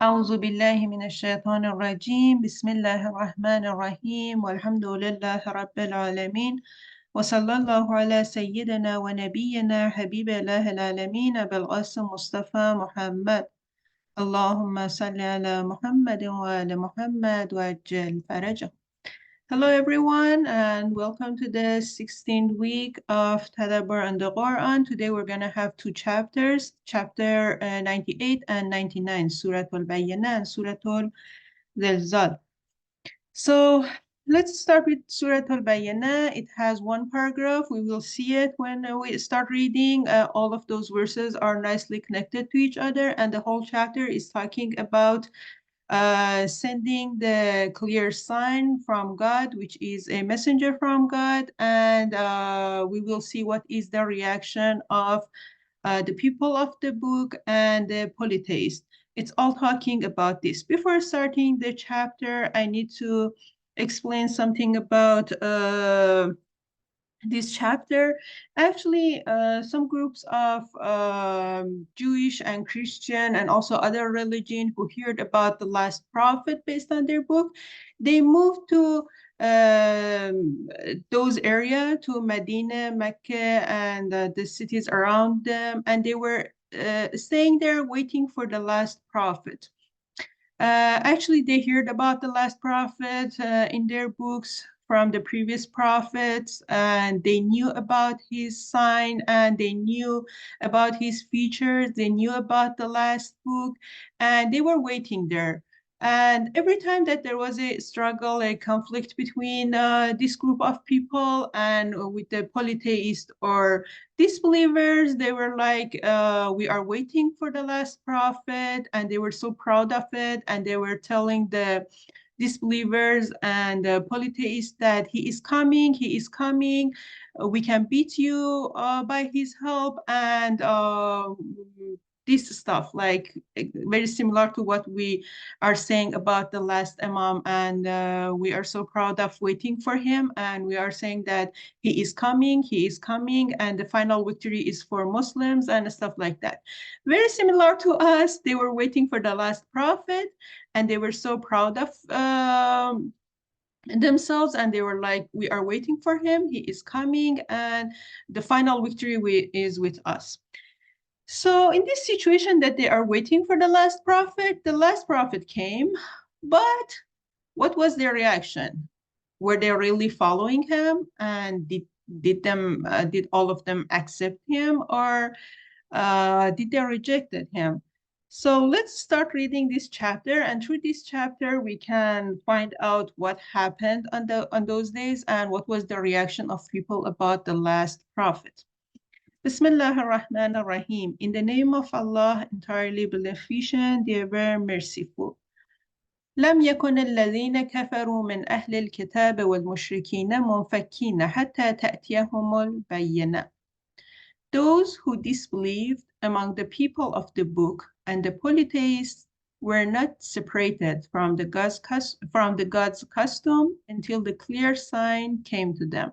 أعوذ بالله من الشيطان الرجيم بسم الله الرحمن الرحيم والحمد لله رب العالمين وصلى الله على سيدنا ونبينا حبيب الله العالمين أبي القاسم مصطفى محمد اللهم صل على محمد وآل محمد وعجل فرجه. Hello everyone and welcome to the 16th week of Tadabbur and the Qur'an. Today we're going to have two chapters, chapter 98 and 99, Surah Al-Bayyinah and Surah Al-Zilzal. So let's start with Surah Al-Bayyinah. It has one paragraph. We will see it when we start reading. All of those verses are nicely connected to each other, and the whole chapter is talking about sending the clear sign from God, which is a messenger from God, and we will see what is the reaction of the people of the book and the polytheists. It's all talking about this. Before starting the chapter, I need to explain something about this chapter. Actually, some groups of Jewish and Christian and also other religion who heard about the last prophet based on their book, they moved to those areas, to Medina, Mecca, and the cities around them, and they were staying there waiting for the last prophet. Actually, they heard about the last prophet in their books from the previous prophets, and they knew about his sign, and they knew about his features, they knew about the last book, and they were waiting there. And every time that there was a struggle, a conflict between this group of people and with the polytheist or disbelievers, they were like, we are waiting for the last prophet, and they were so proud of it, and they were telling the disbelievers and polytheists that he is coming, we can beat you by his help, and this stuff, like very similar to what we are saying about the last Imam, and we are so proud of waiting for him, and we are saying that he is coming, and the final victory is for Muslims and stuff like that. Very similar to us, they were waiting for the last prophet, and they were so proud of themselves, and they were like, we are waiting for him, he is coming, and the final victory is with us. So in this situation that they are waiting for the last prophet came, but what was their reaction? Were they really following him, and did all of them accept him, or did they rejected him? So let's start reading this chapter, and through this chapter we can find out what happened on those days and what was the reaction of people about the last prophet. Bismillah ar-Rahman ar-Rahim. In the name of Allah, entirely beneficent, the ever merciful. لم يكن الذين كفروا من أهل الكتاب والمشركين منفكين حتى تأتيهم البينة. Those who disbelieved among the people of the book and the polytheists were not separated from the God's custom until the clear sign came to them.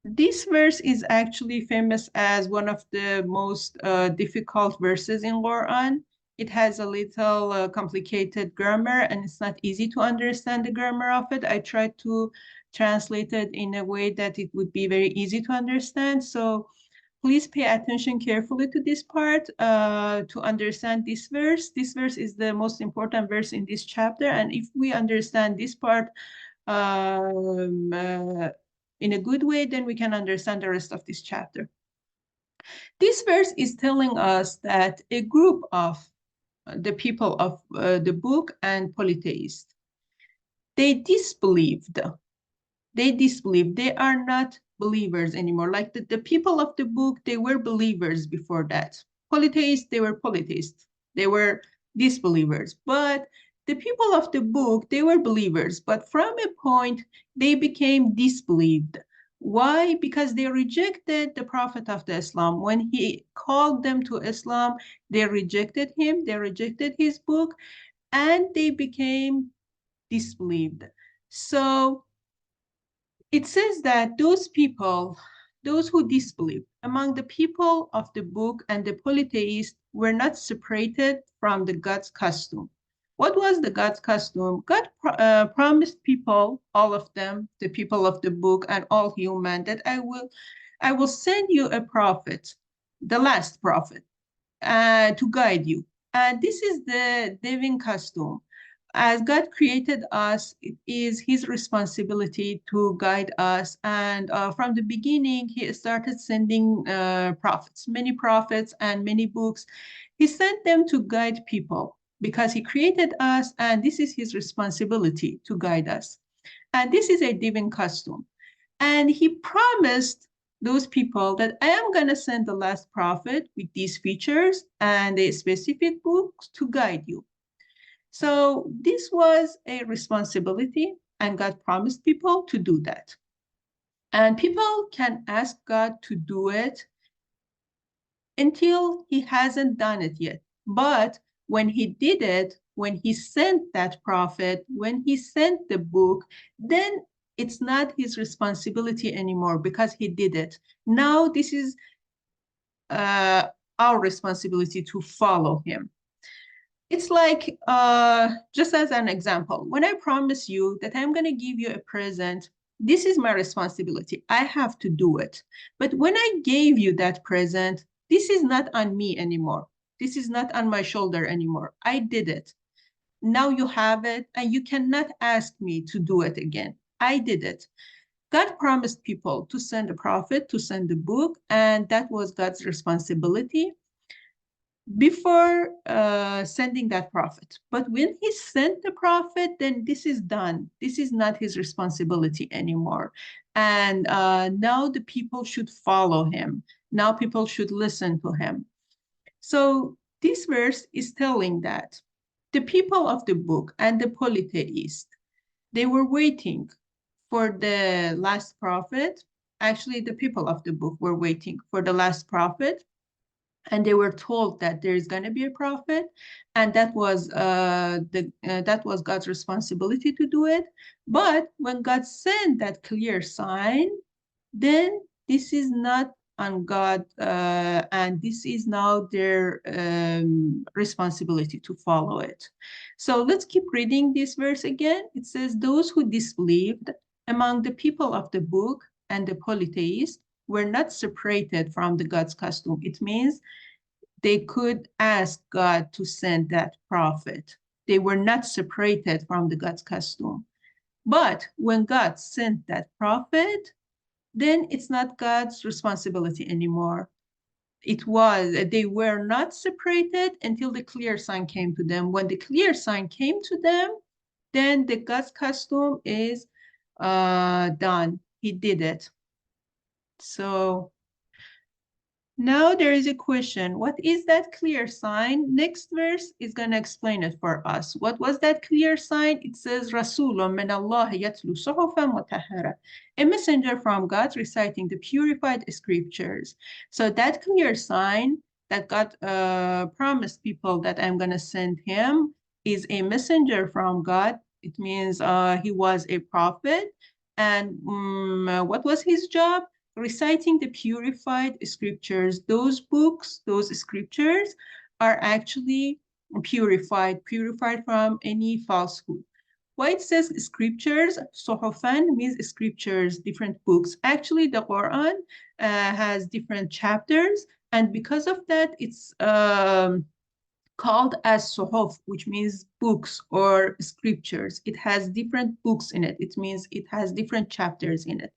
This verse is actually famous as one of the most difficult verses in Quran. It has a little complicated grammar, and it's not easy to understand the grammar of it. I tried to translate it in a way that it would be very easy to understand. So please pay attention carefully to this part to understand this verse. This verse is the most important verse in this chapter, and if we understand this part in a good way, then we can understand the rest of this chapter. This verse is telling us that a group of the people of the book and polytheists, they disbelieved. They are not believers anymore. Like the people of the book, they were believers before that. Polytheists, they were polytheists. They were disbelievers. But the people of the book, they were believers, but from a point, they became disbelieved. Why? Because they rejected the Prophet of the Islam. When he called them to Islam, they rejected him, they rejected his book, and they became disbelieved. So it says that those people, those who disbelieve among the people of the book and the polytheists were not separated from the God's custom. What was the God's custom? God promised people, all of them, the people of the book and all human, that I will send you a prophet, the last prophet, to guide you. And this is the divine custom. As God created us, it is His responsibility to guide us. And from the beginning, He started sending prophets, many prophets and many books. He sent them to guide people because He created us, and this is His responsibility to guide us. And this is a divine custom. And He promised those people that I am going to send the last prophet with these features and a specific book to guide you. So this was a responsibility, and God promised people to do that. And people can ask God to do it until He hasn't done it yet. But when He did it, when He sent that prophet, when He sent the book, then it's not His responsibility anymore because He did it. Now this is our responsibility to follow Him. It's like, just as an example, when I promise you that I'm going to give you a present, this is my responsibility. I have to do it. But when I gave you that present, this is not on me anymore. This is not on my shoulder anymore. I did it. Now you have it, and you cannot ask me to do it again. I did it. God promised people to send a prophet, to send a book, and that was God's responsibility before sending that prophet. But when He sent the prophet, then this is done. This is not His responsibility anymore. And now the people should follow Him. Now people should listen to Him. So this verse is telling that the people of the book and the polytheists, they were waiting for the last prophet. Actually, the people of the book were waiting for the last prophet, and they were told that there is going to be a prophet, and that was God's responsibility to do it. But when God sent that clear sign, then this is not on God, and this is now their responsibility to follow it. So let's keep reading this verse again. It says, those who disbelieved among the people of the book and the polytheists were not separated from the God's custom. It means they could ask God to send that prophet. They were not separated from the God's custom. But when God sent that prophet, then it's not God's responsibility anymore. They were not separated until the clear sign came to them. When the clear sign came to them, then the God's custom is done. He did it. So now there is a question. What is that clear sign? Next verse is going to explain it for us. What was that clear sign? It says, Rasulun min Allah yatlu suhufan mutahhara. A messenger from God reciting the purified scriptures. So that clear sign that God promised people that I'm going to send him is a messenger from God. It means he was a prophet. And what was his job? Reciting the purified scriptures. Those books, those scriptures are actually purified from any falsehood. Why it says scriptures, suhufan means scriptures, different books. Actually, the Qur'an has different chapters, and because of that, it's called as suhuf, which means books or scriptures. It has different books in it. It means it has different chapters in it.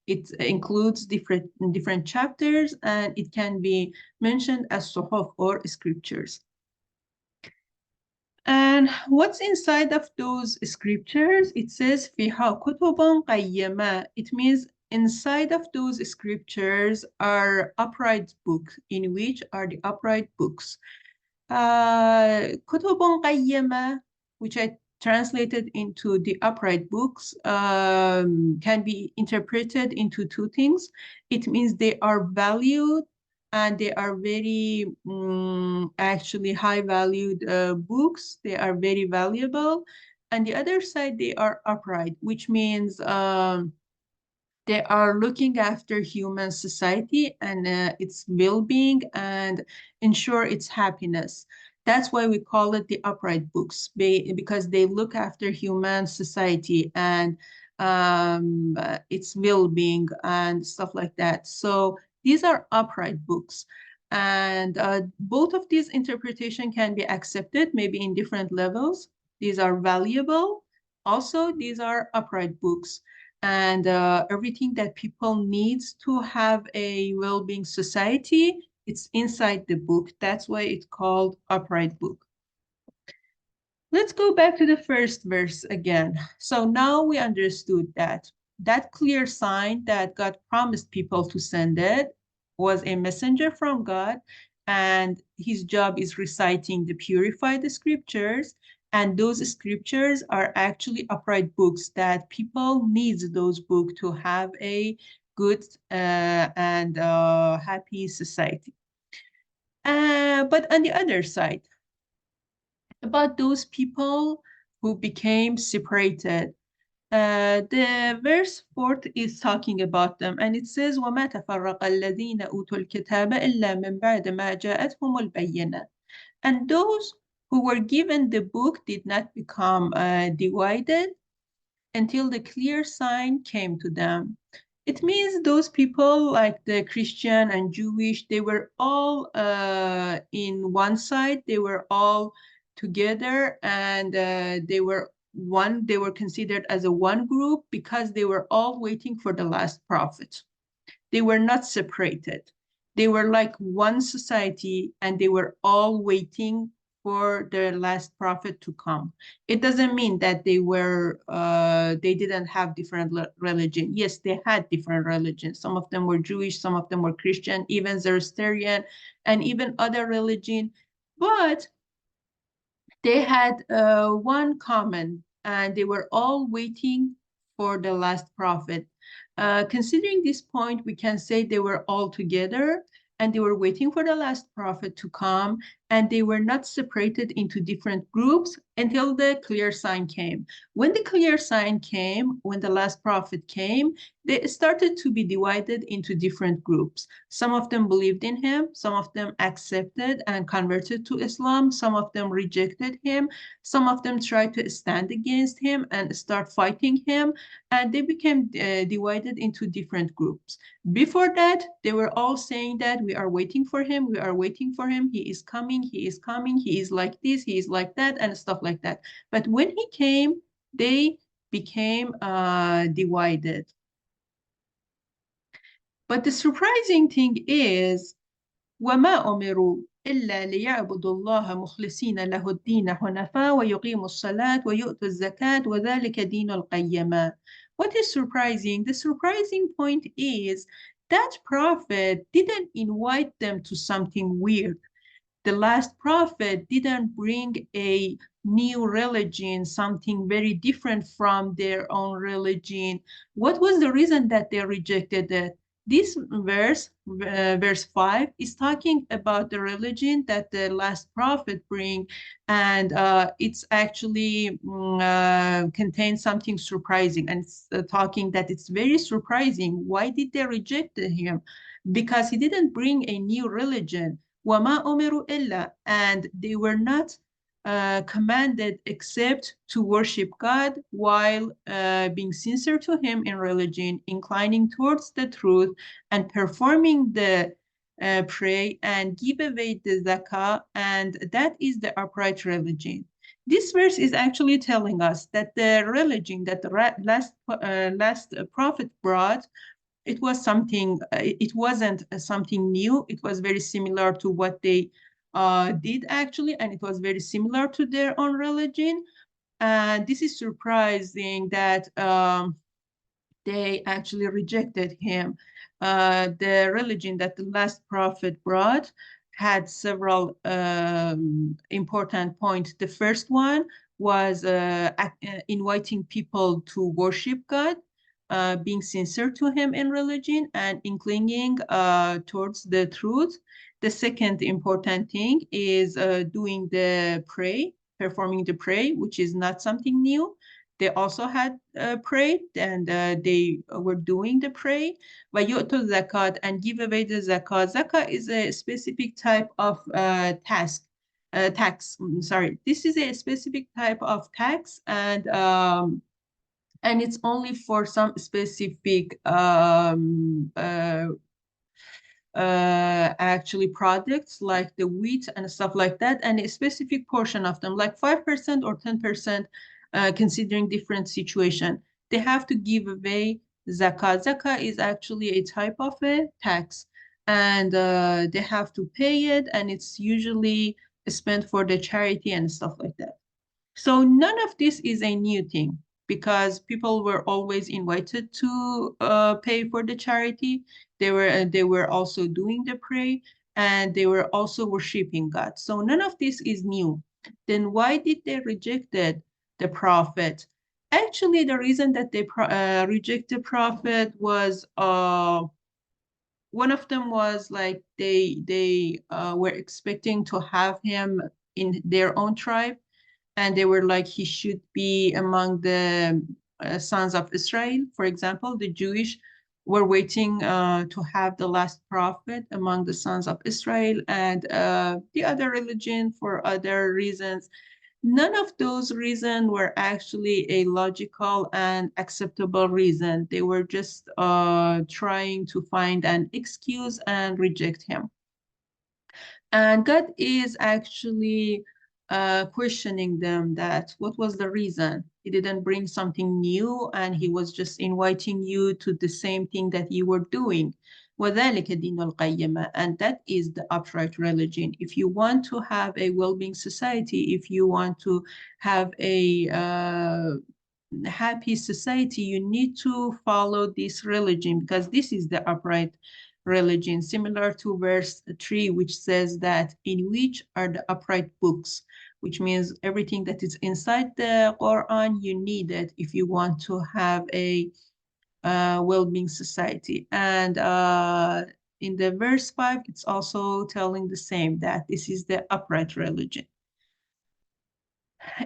It includes different chapters, and it can be mentioned as suhuf or scriptures. And what's inside of those scriptures? It says fiha kutubun qayyima. It means inside of those scriptures are upright books, in which are the upright books. Kutubun qayyima, which I translated into the upright books, can be interpreted into two things. It means they are valued, and they are very actually high valued books. They are very valuable. And the other side, they are upright, which means They are looking after human society and its well-being and ensure its happiness. That's why we call it the upright books, because they look after human society and its well-being and stuff like that. So these are upright books. And both of these interpretation can be accepted, maybe in different levels. These are valuable. Also, these are upright books and everything that people needs to have a well-being society, it's inside the book. That's why it's called upright book. Let's go back to the first verse again. So now we understood that that clear sign that God promised people to send it was a messenger from God, and his job is reciting the purified scriptures. And those scriptures are actually upright books that people needs those books to have a good and happy society. But on the other side, about those people who became separated. The verse 4 is talking about them, and it says, وَمَا تَفَرَّقَ الَّذِينَ أُوتُوا الْكِتَابَ إِلَّا مِنْ بَعْدِ مَا جَاءَتْهُمُ الْبَيِّنَةُ. And those who were given the book did not become divided until the clear sign came to them. It means those people like the Christian and Jewish, they were all in one side, they were all together, and they were considered as a one group because they were all waiting for the last prophet. They were not separated. They were like one society, and they were all waiting for the last prophet to come. It doesn't mean that they didn't have different religion. Yes, they had different religions. Some of them were Jewish, some of them were Christian, even Zoroastrian, and even other religion. But they had one common, and they were all waiting for the last prophet. Considering this point, we can say they were all together and they were waiting for the last prophet to come, and they were not separated into different groups until the clear sign came. When the clear sign came, when the last prophet came, they started to be divided into different groups. Some of them believed in him, some of them accepted and converted to Islam, some of them rejected him, some of them tried to stand against him and start fighting him, and they became divided into different groups. Before that, they were all saying that we are waiting for him, we are waiting for him, he is coming, he is coming, he is like this, he is like that, and stuff like that. But when he came, they became divided. But the surprising thing is, وَمَا أُمِرُوا إِلَّا لِيَعْبُدُوا اللَّهَ مُخْلِصِينَ لَهُ الدِّينَ حُنَفَاءَ وَيُقِيمُوا الصَّلَاةَ وَيُؤْتُوا الزَّكَاةَ وَذَلِكَ دِينُ الْقَيِّمَةِ. What is surprising? The surprising point is that prophet didn't invite them to something weird. The last prophet didn't bring a new religion, something very different from their own religion. What was the reason that they rejected it? This verse 5, is talking about the religion that the last prophet bring, and it's actually contains something surprising, and it's talking that it's very surprising. Why did they reject him? Because he didn't bring a new religion. وَمَا أُمِرُوا إِلَّا, and they were not commanded except to worship God while being sincere to him in religion, inclining towards the truth, and performing the pray and give away the zakah, and that is the upright religion. This verse is actually telling us that the religion that the last prophet brought, it was something, it wasn't something new. It was very similar to what they did actually, and it was very similar to their own religion. And this is surprising that they actually rejected him. The religion that the last prophet brought had several important points. The first one was inviting people to worship God, being sincere to him in religion, and inclining towards the truth. The second important thing is doing the pray, performing the pray, which is not something new. they also had prayed, and they were doing the pray. وَيُؤْتُوا zakat, and give away the zakat. Zakat is a specific type of tax. Sorry, this is a specific type of tax, and it's only for some specific actually products like the wheat and stuff like that, and a specific portion of them, like 5% or 10%, considering different situation. They have to give away zakat. Zakat is actually a type of a tax, and they have to pay it, and it's usually spent for the charity and stuff like that. So none of this is a new thing because people were always invited to pay for the charity. They were also doing the prayer, and they were also worshiping God. So none of this is new. Then why did they rejected the prophet? Actually, the reason that they reject the prophet was one of them was like they were expecting to have him in their own tribe, and they were like he should be among the sons of Israel. For example, the Jewish were waiting to have the last prophet among the sons of Israel, and the other religion for other reasons. None of those reasons were actually a logical and acceptable reason. They were just trying to find an excuse and reject him. And God is actually questioning them that what was the reason? He didn't bring something new, and he was just inviting you to the same thing that you were doing. وَذَلِكَ دِينُ الْقَيِّمَةِ, and that is the upright religion. If you want to have a well-being society, if you want to have a happy society, you need to follow this religion because this is the upright religion, similar to verse 3, which says that in which are the upright books, which means everything that is inside the Quran, you need it if you want to have a well-being society. And in the verse 5, it's also telling the same, that this is the upright religion.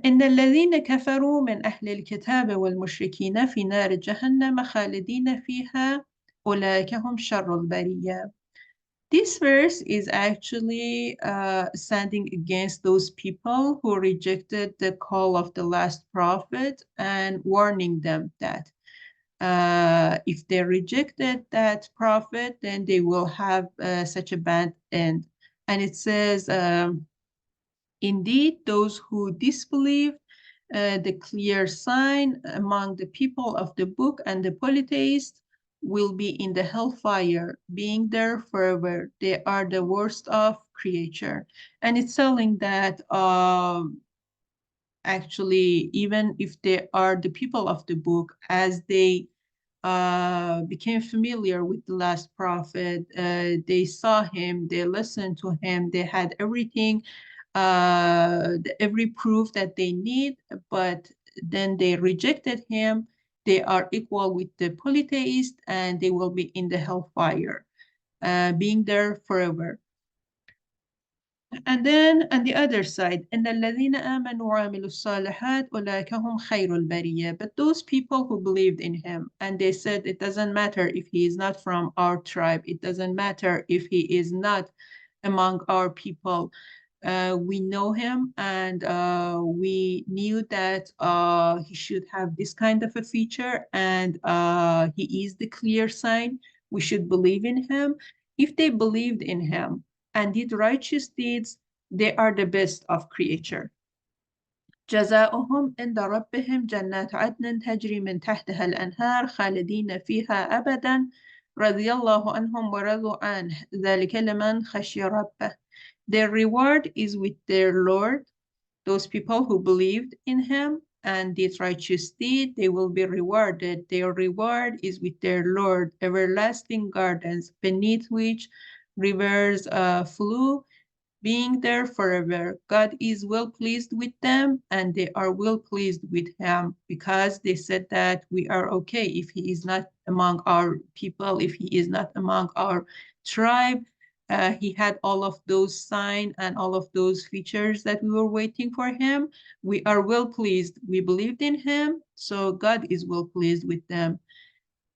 إن الذين كفروا من أهل الكتاب والمشركين في نار جهنم خالدين فيها أولئك هم شر البرية. This verse is actually standing against those people who rejected the call of the last prophet and warning them that if they rejected that prophet, then they will have such a bad end. And it says, indeed, those who disbelieve the clear sign among the people of the book and the polytheists will be in the hellfire, being there forever. They are the worst of creature. And it's telling that actually, even if they are the people of the book, as they became familiar with the last prophet, they saw him, they listened to him, they had everything, every proof that they need, but then they rejected him. They are equal with the polytheist, and they will be in the hellfire, being there forever. And then on the other side, إن الذين آمنوا وعملوا الصالحات أولئك هم خير البرية. But those people who believed in him, and they said it doesn't matter if he is not from our tribe, it doesn't matter if he is not among our people. We know him, and we knew that he should have this kind of a feature, and he is the clear sign. We should believe in him. If they believed in him and did righteous deeds, they are the best of creature. جزاؤهم عند ربهم جنات عدن تجري من تحتها الأنهار خالدين فيها أبدا رضي الله عنهم ورضوا عنه ذلك لمن خشي ربه. Their reward is with their Lord. Those people who believed in him and did righteous deed, they will be rewarded. Their reward is with their Lord, everlasting gardens beneath which rivers flow, being there forever. God is well pleased with them, and they are well pleased with him, because they said that we are okay if he is not among our people, if he is not among our tribe. He had all of those signs and all of those features that we were waiting for him. We are well pleased. We believed in him, so God is well pleased with them.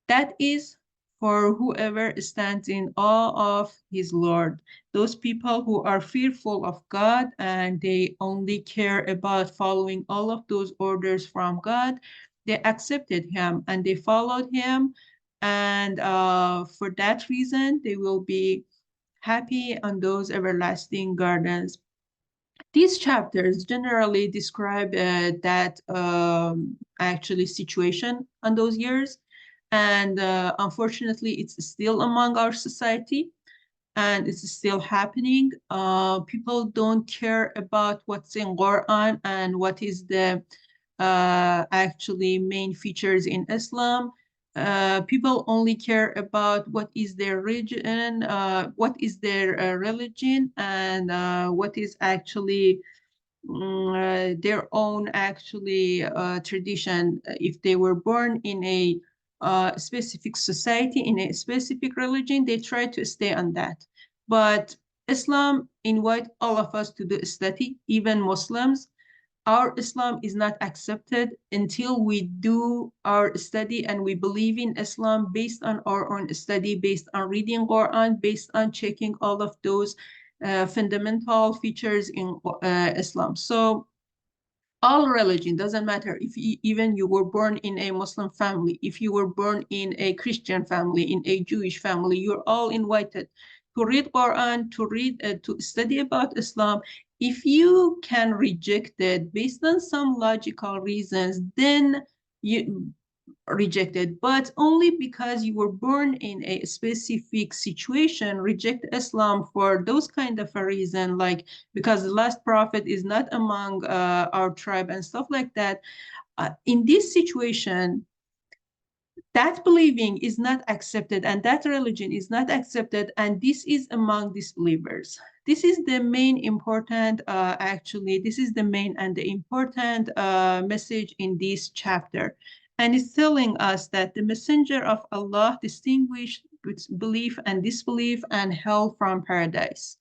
That is for whoever stands in awe of his Lord. Those people who are fearful of God and they only care about following all of those orders from God, they accepted him and they followed him. And for that reason, they will be happy on those everlasting gardens. These chapters generally describe that actually situation on those years, and unfortunately, it's still among our society, and it's still happening. People don't care about what's in Quran and what is the actually main features in Islam. People only care about what is their religion, and what is actually their own actually tradition. If they were born in a specific society, in a specific religion, they try to stay on that. But Islam invite all of us to do study, even Muslims. Our Islam is not accepted until we do our study and we believe in Islam based on our own study, based on reading Quran, based on checking all of those fundamental features in Islam. So all religion doesn't matter if even you were born in a Muslim family, if you were born in a Christian family, in a Jewish family, you're all invited to read Quran, to study about Islam. If you can reject it based on some logical reasons, then you rejected, but only because you were born in a specific situation. Reject Islam for those kind of a reason, like because the last prophet is not among our tribe and stuff like that. In this situation, that believing is not accepted and that religion is not accepted, and this is among disbelievers. This is the main important, actually, this is the main and the important message in this chapter. And it's telling us that the messenger of Allah distinguished belief and disbelief and hell from paradise.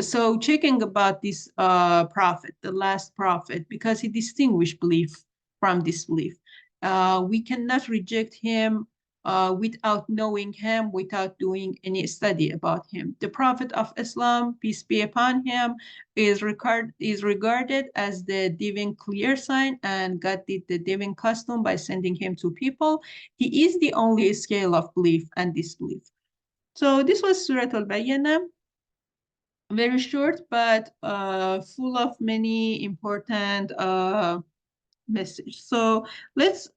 So checking about this prophet, the last prophet, because he distinguished belief from disbelief. We cannot reject him without knowing him, without doing any study about him. The Prophet of Islam, peace be upon him, is regarded as the divine clear sign, and God did the divine custom by sending him to people. He is the only scale of belief and disbelief. So this was Surah Al-Bayyinah, very short, but full of many important messages. So let's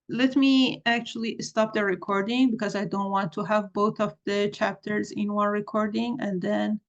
let me actually stop the recording because I don't want to have both of the chapters in one recording and then